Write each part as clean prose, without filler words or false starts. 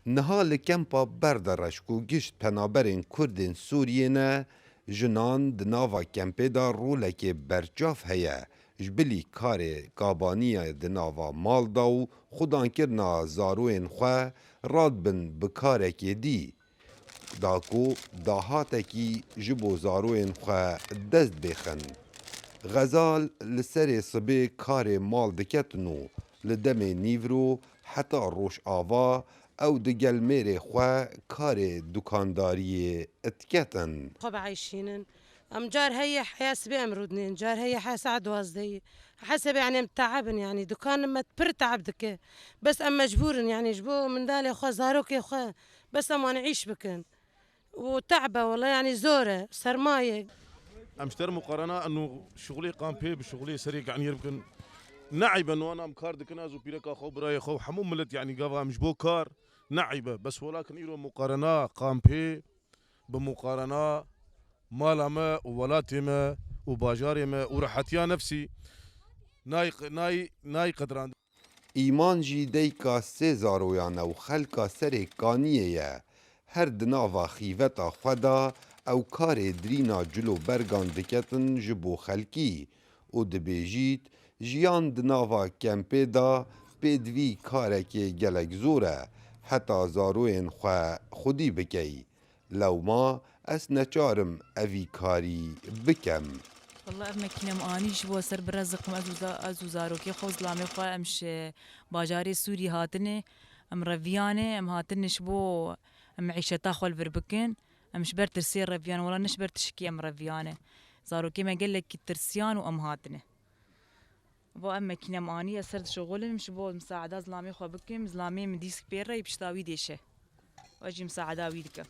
Niha li kempa Berdereş ku gişt penaberên Kurdên Sûriyê ne, jinan di nava kempê de rolekê berçav heye ji bilî karê kabaniya di nava mal da û xudankirina zarokên xwe radibin bi karekê dî, da ku dahatekî ji bo zarokên xwe dest bêxin. Xezal li serê sibê karê mal diketin û li demê nîvro heta rojava ew di gel mêrê xwe karê dukandariyê diketin. خو بعيشينن ام جار هي حاسبي امرودنين جار هي حاسة دوازدي حسب يعني متعبن يعني دكان ما تبر تعبدك بس ام مجبورن يعني جبو من دالي خو زاروك خو بس ام نعيش بكن وتعبه والله يعني زوره سرمايه امشتر مقارنه انه شغلي قام بي بشغلي سريع يعني يمكن نعيبه انه انا مكار دكناز وبيركا خو براي خو حموم ملت يعني قافا مش بو كار نعيبه بس ولكن يرو مقارنه قام بي بمقارنه مالما وولاتما وباجارما ورحتيا نفسي ناي قدران Îman jî deyka sê zaroyan ew xelka serê kaniyê ye, her di nava xîveta xwe de ew karê dirîna cilobergan diketin ji bo xelkî û dibêjît jiyan di nava kempê de pêdivî karekê gelek zor e, heta zaroyên xwe xwedî bikey. Lewma ez neçarim evî karî bikem. والله ام مكينم انيش بو سر برزق ازو زاروكي خوز لامي خو امش باجاري سوري هاتني ام رفيانه ام هاتنش بو ام عيشتا خو الفربكن امش بر ترسير رفيان ولا نشبر تشكي ام رفيانه زاروكي ما قال لك ترسيان وام هاتني بو ام مكينم اني سرد شغل مش بو مساعده زلامي خو بكم زلامي مديسك بيره يبشتاوي ديشه واجي مساعده ويدك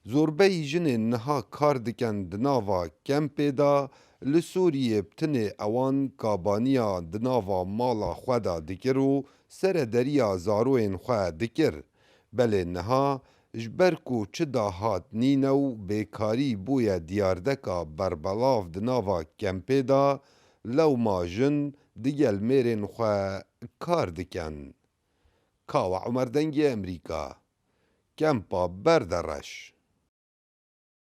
Zorbeyî jinên niha kar dikin di nava kempê de li Sûriyê tinê ewan kabaniya di nava mala xwe de dikir û serederiya zaroyên xwe dikir. Belê niha ji ber ku çi dahat nîne û bêkarî bûye diyardeka berbelav di nava kempê de, lewma jin digel mêrên xwe kar dikin. Kawa Emer Dengê Emerîka, Kempa Berdereş.